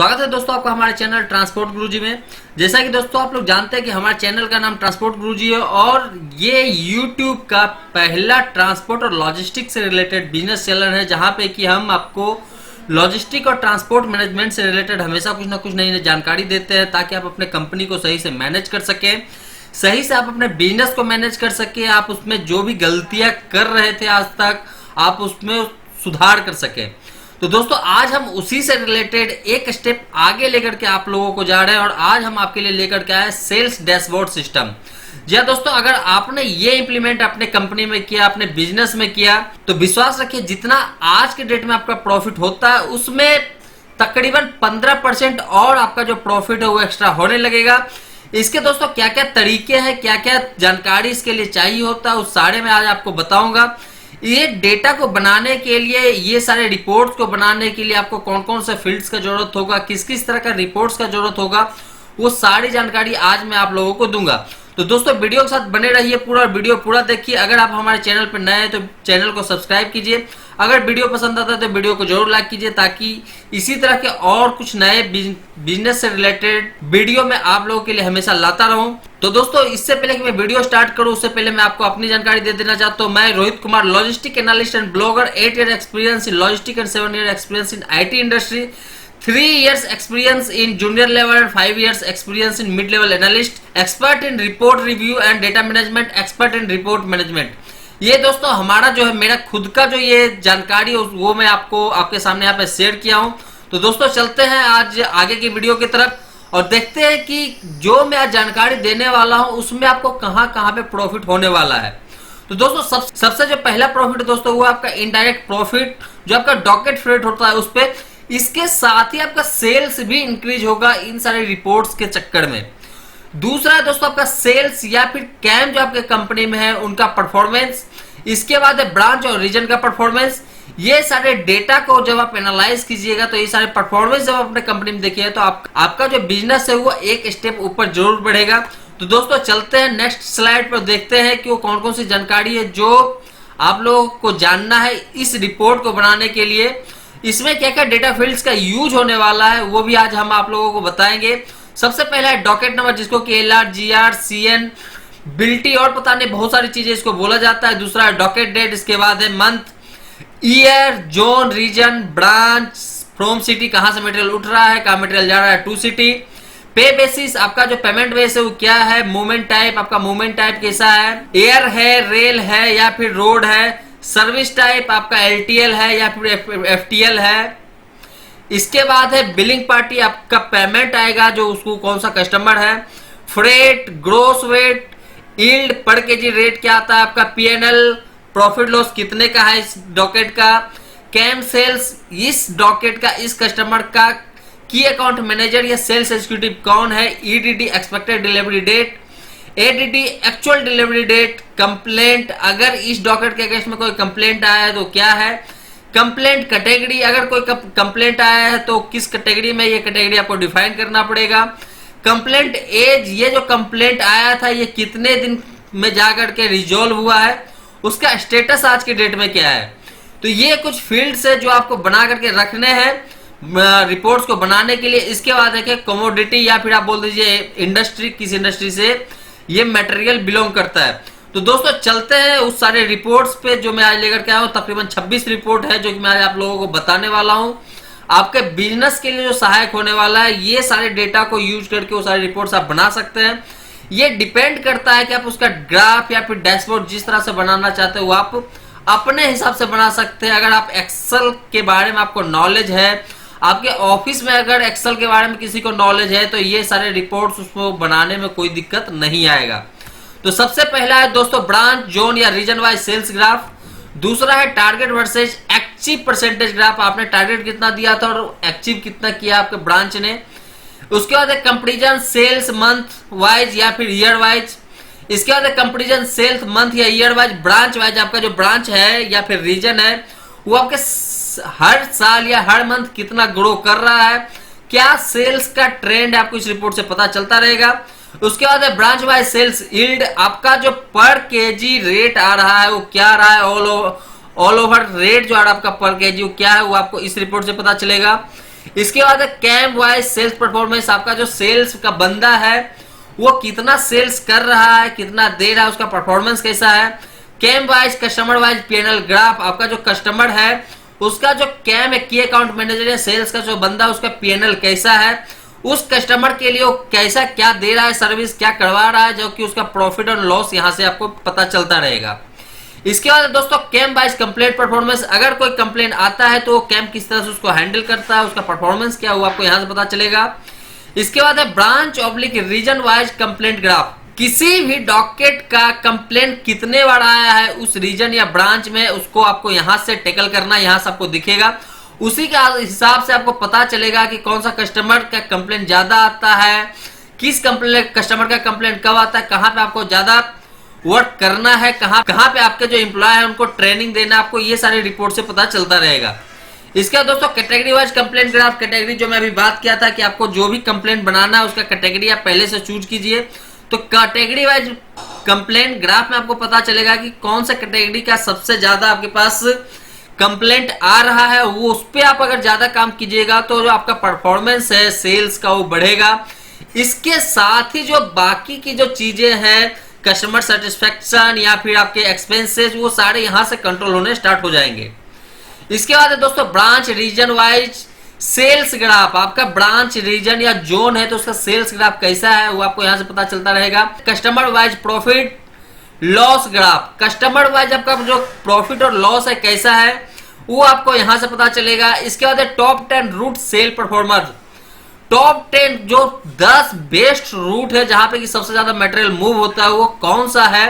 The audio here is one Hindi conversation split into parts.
स्वागत है दोस्तों आपका हमारे चैनल ट्रांसपोर्ट गुरुजी में। जैसा कि दोस्तों आप लोग जानते हैं कि हमारे चैनल का नाम ट्रांसपोर्ट गुरुजी है और ये यूट्यूब का पहला ट्रांसपोर्ट और लॉजिस्टिक से रिलेटेड बिजनेस चैनल है, जहां पे कि हम आपको लॉजिस्टिक और ट्रांसपोर्ट मैनेजमेंट से रिलेटेड हमेशा कुछ ना कुछ नई नई जानकारी देते हैं, ताकि आप अपने कंपनी को सही से मैनेज कर सकें, सही से आप अपने बिजनेस को मैनेज कर सके, आप उसमें जो भी गलतियां कर रहे थे आज तक आप उसमें सुधार कर सके। तो दोस्तों आज हम उसी से रिलेटेड एक स्टेप आगे लेकर के आप लोगों को जा रहे हैं और आज हम आपके लिए लेकर के आए सेल्स डैशबोर्ड सिस्टम। जी हाँ दोस्तों, अगर आपने ये इंप्लीमेंट अपने कंपनी में किया, अपने बिजनेस में किया, तो विश्वास रखिए जितना आज के डेट में आपका प्रॉफिट होता है उसमें तकरीबन 15% और आपका जो प्रॉफिट है वो एक्स्ट्रा होने लगेगा। इसके दोस्तों क्या क्या तरीके हैं, क्या क्या जानकारी इसके लिए चाहिए होता है, उस सारे में आज आपको बताऊंगा। ये डेटा को बनाने के लिए, ये सारे रिपोर्ट्स को बनाने के लिए आपको कौन कौन से फील्ड्स का जरूरत होगा, किस किस तरह का रिपोर्ट्स का जरूरत होगा, वो सारी जानकारी आज मैं आप लोगों को दूंगा। तो दोस्तों वीडियो के साथ बने रहिए, पूरा वीडियो पूरा देखिए। अगर आप हमारे चैनल पर नए हैं तो चैनल को सब्सक्राइब कीजिए। अगर वीडियो पसंद आता है तो वीडियो को जरूर लाइक कीजिए, ताकि इसी तरह के और कुछ नए बिजनेस से रिलेटेड वीडियो मैं आप लोगों के लिए हमेशा लाता रहूं। तो दोस्तों इससे पहले कि मैं वीडियो स्टार्ट करूं, उससे पहले मैं आपको अपनी जानकारी दे देना चाहता हूं। मैं Rohit Kumar, logistic analyst and blogger, 8 year experience in logistic and 7 year experience in IT industry, 3 years experience in junior level and 5 years experience in mid level analyst, expert in report review and data management, expert in report management। ये दोस्तों हमारा जो है, मेरा खुद का जो ये जानकारी है वो मैं आपको आपके सामने यहाँ पे शेयर किया हूँ। तो दोस्तों चलते हैं आज आगे की वीडियो की तरफ और देखते हैं कि जो मैं आज जानकारी देने वाला हूँ उसमें आपको कहाँ कहाँ पे प्रॉफिट होने वाला है। तो दोस्तों सबसे जो पहला प्रॉफिट दोस्तों वो आपका इनडायरेक्ट प्रॉफिट, जो आपका डॉकेट फ्रेट होता है उस पर। इसके साथ ही आपका सेल्स भी इंक्रीज होगा इन सारे रिपोर्ट्स के चक्कर में। दूसरा है दोस्तों आपका सेल्स या फिर कैम जो आपके कंपनी में है उनका परफॉर्मेंस। इसके बाद है ब्रांच और रीजन का परफॉर्मेंस। ये सारे डेटा को जब आप एनालाइज कीजिएगा तो ये सारे परफॉर्मेंस जब आप अपने कंपनी में देखिएगा तो आपका जो बिजनेस है वो एक स्टेप ऊपर जरूर बढ़ेगा। तो दोस्तों चलते हैं नेक्स्ट स्लाइड पर, देखते हैं कि वो कौन कौन सी जानकारी है जो आप लोगों को जानना है इस रिपोर्ट को बनाने के लिए। इसमें क्या क्या डेटा फील्ड्स का यूज होने वाला है वो भी आज हम आप लोगों को बताएंगे। सबसे पहला है डॉकेट नंबर, जिसको कि LR, GR, CN, बिल्टी और पता नहीं बहुत सारी चीजें इसको बोला जाता है। दूसरा है डॉकेट डेट। इसके बाद है month, year, zone, region, branch, from city, कहां से मटेरियल उठ रहा है, कहां मटेरियल जा रहा है, टू सिटी। पे बेसिस, आपका जो पेमेंट बेस है वो क्या है। मूवमेंट टाइप, आपका मूवमेंट टाइप कैसा है, एयर है, रेल है या फिर रोड है। सर्विस टाइप आपका LTL है या फिर FTL है। इसके बाद है बिलिंग पार्टी, आपका पेमेंट आएगा जो उसको कौन सा कस्टमर है। फ्रेट, ग्रोस वेट, यील्ड, पर केजी रेट क्या आता है आपका, PNL, प्रॉफिट लॉस कितने का है इस डॉकेट का। कैम सेल्स, इस डॉकेट का इस कस्टमर का की अकाउंट मैनेजर या सेल्स एग्जीक्यूटिव कौन है। EDD, expected delivery date. ADD, actual delivery date. Complaint, अगर इस डॉकेट के केस में कोई कंप्लेंट आया है तो क्या है। कंप्लेंट कैटेगरी, अगर कोई कंप्लेंट आया है तो किस कैटेगरी में, ये कैटेगरी आपको डिफाइन करना पड़ेगा। कंप्लेंट एज, ये जो कंप्लेंट आया था ये कितने दिन में जाकर के रिजॉल्व हुआ है, उसका स्टेटस आज की डेट में क्या है। तो ये कुछ फील्ड्स है जो आपको बना करके रखने हैं रिपोर्ट्स को बनाने के लिए। इसके बाद देखिए कमोडिटी या फिर आप बोल दीजिए इंडस्ट्री, किस इंडस्ट्री से ये मटेरियल बिलोंग करता है। तो दोस्तों चलते हैं उस सारे रिपोर्ट्स पे जो मैं आज लेकर के आया हूँ। तकरीबन 26 रिपोर्ट है जो कि मैं आज आप लोगों को बताने वाला हूँ, आपके बिजनेस के लिए जो सहायक होने वाला है। ये सारे डेटा को यूज करके वो सारे रिपोर्ट्स आप बना सकते हैं। ये डिपेंड करता है कि आप उसका ग्राफ या फिर डैशबोर्ड जिस तरह से बनाना चाहते हो वो आप अपने हिसाब से बना सकते हैं। अगर आप एक्सेल के बारे में आपको नॉलेज है, आपके ऑफिस में अगर एक्सेल के बारे में किसी को नॉलेज है, तो ये सारे रिपोर्ट्स उसको बनाने में कोई दिक्कत नहीं आएगा। तो सबसे पहला है दोस्तों ब्रांच, जोन या रीजन वाइज सेल्स ग्राफ। दूसरा है target versus active percentage graph, आपने टारगेट कितना दिया था और एक्टिव कितना किया आपके ब्रांच ने। उसके बाद है कंपैरिजन सेल्स मंथ वाइज या फिर ईयर वाइज। इसके बाद है कंपैरिजन सेल्स मंथ या ईयर वाइज ब्रांच वाइज। आपका जो ब्रांच है या फिर रीजन है वो आपके हर साल या हर मंथ कितना ग्रो कर रहा है, क्या सेल्स का ट्रेंड आपको इस रिपोर्ट से पता चलता रहेगा। उसके बाद है ब्रांच वाइज सेल्स यील्ड, आपका जो पर केजी रेट आ रहा है वो क्या रहा है, ऑल ओवर रेट जो आ रहा है आपका पर केजी वो क्या है, वो आपको इस रिपोर्ट से पता चलेगा। इसके बाद कैंप वाइज सेल्स परफॉर्मेंस, आपका जो सेल्स का बंदा है वो कितना सेल्स कर रहा है, कितना दे रहा है, उसका परफॉर्मेंस कैसा है। Camp wise customer wise PNL graph, आपका जो कस्टमर है उसका जो कैम की अकाउंट मैनेजर या सेल्स का जो बंदा उसका पीएनएल कैसा है, उस कस्टमर के लिए वो कैसा क्या दे रहा है, सर्विस क्या करवा रहा है, जो कि उसका प्रॉफिट और लॉस यहां से आपको पता चलता रहेगा। इसके बाद दोस्तों कैंप वाइज कंप्लेंट परफॉर्मेंस, अगर कोई कंप्लेंट आता है तो कैंप किस तरह से उसको हैंडल करता है, उसका परफॉर्मेंस क्या हुआ आपको यहां से पता चलेगा। इसके बाद है branch oblique region wise complaint graph, किसी भी डॉकेट का कंप्लेंट कितने बार आया है उस रीजन या ब्रांच में, उसको आपको यहां से टेकल करना, यहां से आपको दिखेगा। उसी के हिसाब से आपको पता चलेगा कि कौन सा कस्टमर का कंप्लेंट ज्यादा आता है, किस कस्टमर का कंप्लेंट कब आता है, कहां पे आपको ज्यादा वर्क करना है, कहां पे आपके जो एम्प्लॉय है उनको ट्रेनिंग देना, आपको ये सारे रिपोर्ट से पता चलता रहेगा। इसका दोस्तों category wise complaint graph, category जो मैं अभी बात किया था कि आपको जो भी कंप्लेंट बनाना है उसका कैटेगरी आप पहले से चूज कीजिए, तो कैटेगरी वाइज कंप्लेंट ग्राफ में आपको पता चलेगा कि कौन सा कैटेगरी का सबसे ज्यादा आपके पास कंप्लेंट आ रहा है, वो उस पर आप अगर ज्यादा काम कीजिएगा तो जो आपका परफॉर्मेंस है सेल्स का वो बढ़ेगा। इसके साथ ही जो बाकी की जो चीजें हैं, कस्टमर सेटिस्फेक्शन या फिर आपके एक्सपेंसेस, वो सारे यहां से कंट्रोल होने स्टार्ट हो जाएंगे। इसके बाद है दोस्तों branch region wise sales graph, आपका ब्रांच रीजन या जोन है तो उसका सेल्स ग्राफ कैसा है वो आपको यहां से पता चलता रहेगा। Customer wise profit loss graph, customer wise आपका जो प्रॉफिट और लॉस है कैसा है वो आपको यहां से पता चलेगा। इसके बाद है top 10 route sale performer, top 10 जो 10 बेस्ट रूट है जहां पे कि सबसे ज्यादा मटेरियल मूव होता है वो कौन सा है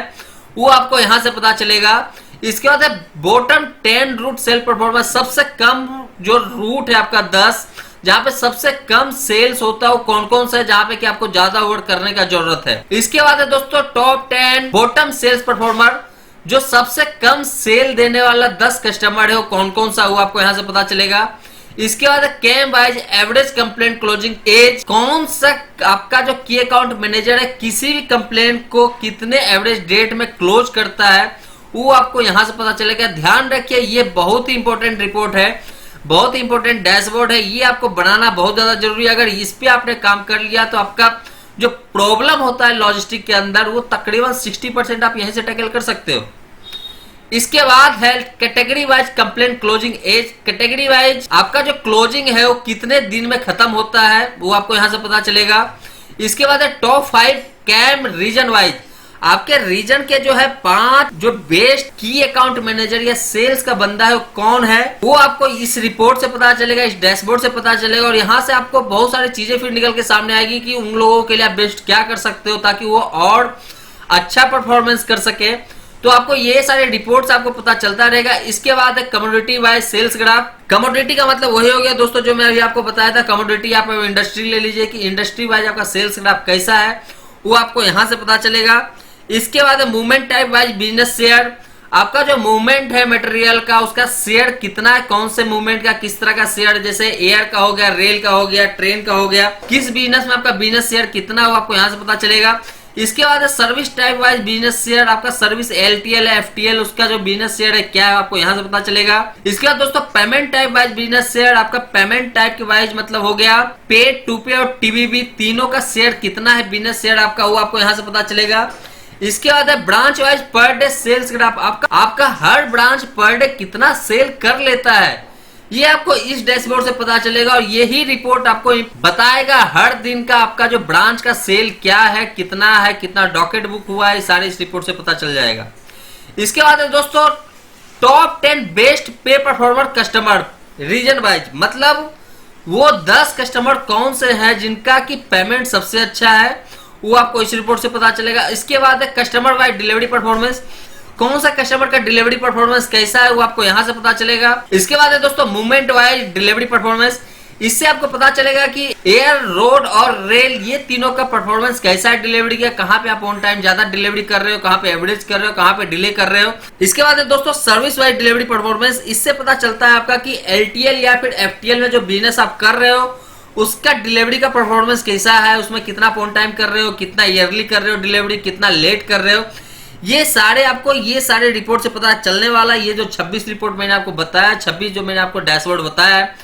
वो आपको यहां से पता चलेगा। इसके बाद है बॉटम 10 रूट सेल परफॉर्मेंस, सबसे कम जो रूट है आपका 10 जहां पे सबसे कम सेल्स होता है वो कौन कौन सा है, जहां पे कि आपको ज्यादा वर्क करने का जरूरत है। इसके बाद है दोस्तों टॉप 10 बॉटम सेल्स परफॉर्मर, जो सबसे कम सेल देने वाला 10 कस्टमर है वो कौन कौन सा, वो आपको यहां से पता चलेगा। इसके बाद कैम wise average complaint closing age, कौन सा आपका जो की अकाउंट मैनेजर है किसी भी कंप्लेंट को कितने एवरेज डेट में क्लोज करता है वो आपको यहां से पता चलेगा। ध्यान रखिए ये बहुत ही इंपॉर्टेंट रिपोर्ट है, बहुत ही इंपॉर्टेंट डैशबोर्ड है, ये आपको बनाना बहुत ज्यादा जरूरी है। अगर इस पे आपने काम कर लिया तो आपका जो प्रॉब्लम होता है लॉजिस्टिक के अंदर वो तकरीबन 60% आप यहीं से टैकल कर सकते हो। इसके बाद है category wise complaint closing age, category wise आपका जो क्लोजिंग है वो कितने दिन में खत्म होता है वो आपको यहां से पता चलेगा। इसके बाद है टॉप 5 कैम रीजन वाइज, आपके रीजन के जो है 5 जो बेस्ट की अकाउंट मैनेजर या सेल्स का बंदा है वो कौन है वो आपको इस रिपोर्ट से पता चलेगा, इस डैशबोर्ड से पता चलेगा। और यहाँ से आपको बहुत सारी चीजें फिर निकल के सामने आएगी कि उन लोगों के लिए आप बेस्ट क्या कर सकते हो ताकि वो और अच्छा परफॉर्मेंस कर सके, तो आपको ये सारे रिपोर्ट्स आपको पता चलता रहेगा। इसके बाद है commodity wise sales graph, commodity का मतलब वही हो गया दोस्तों जो मैं अभी आपको बताया था, कमोडिटी आप इंडस्ट्री ले लीजिए कि इंडस्ट्री वाइज आपका सेल्स ग्राफ कैसा है वो आपको यहां से पता चलेगा। इसके बाद movement type wise business share, आपका जो मूवमेंट है मटेरियल का उसका शेयर कितना है, कौन से मूवमेंट का किस तरह का शेयर, जैसे एयर का हो गया, रेल का हो गया, ट्रेन का हो गया, किस बिजनेस में आपका बिजनेस शेयर कितना हो आपको यहां से पता चलेगा। इसके बाद service type wise business share, आपका सर्विस एलटीएल है एफटीएल उसका जो बिजनेस शेयर है क्या है आपको यहां से पता चलेगा। इसके बाद दोस्तों payment type wise business share, आपका पेमेंट टाइप के वाइज मतलब हो गया पे टू पे और टीबीबी तीनों का शेयर कितना है बिजनेस शेयर आपका वो आपको यहां से पता चलेगा। इसके बाद है branch wise per day sales graph, आपका हर ब्रांच पर डे कितना सेल कर लेता है ये आपको इस डैशबोर्ड से पता चलेगा। और यही रिपोर्ट आपको बताएगा हर दिन का आपका जो ब्रांच का सेल क्या है, कितना डॉकेट बुक हुआ है, सारे इस रिपोर्ट से पता चल जाएगा। इसके बाद है दोस्तों टॉप 10 बेस्ट पे परफॉर्मर कस्टमर रीजन वाइज, मतलब वो 10 कस्टमर कौन से हैं जिनका की पेमेंट सबसे अच्छा है वो आपको इस रिपोर्ट से पता चलेगा। इसके बाद है कस्टमर वाइज डिलीवरी परफॉर्मेंस, कौन सा कस्टमर का डिलीवरी परफॉर्मेंस कैसा है वो आपको यहां से पता चलेगा। इसके बाद है दोस्तों मूवमेंट वाइज डिलीवरी परफॉर्मेंस, इससे आपको पता चलेगा कि एयर रोड और रेल ये तीनों का परफॉर्मेंस कैसा है डिलीवरी का, कहां पे आप ऑन टाइम ज्यादा डिलीवरी कर रहे हो, कहां पे एवरेज कर रहे हो, कहां पे डिले कर रहे हो। इसके बाद है दोस्तों सर्विस वाइज डिलीवरी परफॉर्मेंस, इससे पता चलता है आपका कि एलटीएल या फिर एफटीएल में जो बिजनेस आप कर रहे हो उसका डिलीवरी का परफॉर्मेंस कैसा है, उसमें कितना ऑन टाइम कर रहे हो, कितना ईयरली कर रहे हो डिलीवरी, कितना लेट कर रहे हो, ये सारे रिपोर्ट से पता चलने वाला। ये जो 26 रिपोर्ट मैंने आपको बताया, 26 जो मैंने आपको डैशबोर्ड बताया है,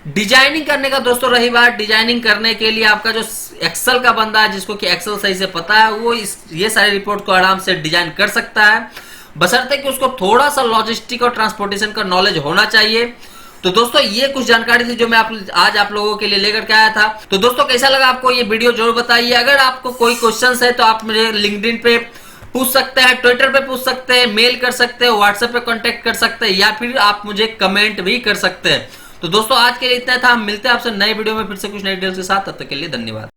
डिजाइनिंग करने का दोस्तों रही बात, डिजाइनिंग करने के लिए आपका जो एक्सेल का बंदा है, जिसको कि एक्सेल सही से पता है, वो ये सारी रिपोर्ट को आराम से डिजाइन कर सकता है, बशर्ते कि उसको थोड़ा सा लॉजिस्टिक और ट्रांसपोर्टेशन का नॉलेज होना चाहिए। तो दोस्तों ये कुछ जानकारी थी जो मैं आज आप लोगों के लिए लेकर के आया था। तो दोस्तों कैसा लगा आपको ये वीडियो जरूर बताइए। अगर आपको कोई क्वेश्चन है तो आप मुझे लिंक्डइन पे पूछ सकते हैं, ट्विटर पे पूछ सकते हैं, मेल कर सकते हैं, व्हाट्सएप पे कांटेक्ट कर सकते हैं, या फिर आप मुझे कमेंट भी कर सकते हैं। तो दोस्तों आज के लिए इतना था, हम मिलते हैं आपसे नए वीडियो में फिर से कुछ नई डिटेल्स के साथ। तब तक के लिए धन्यवाद।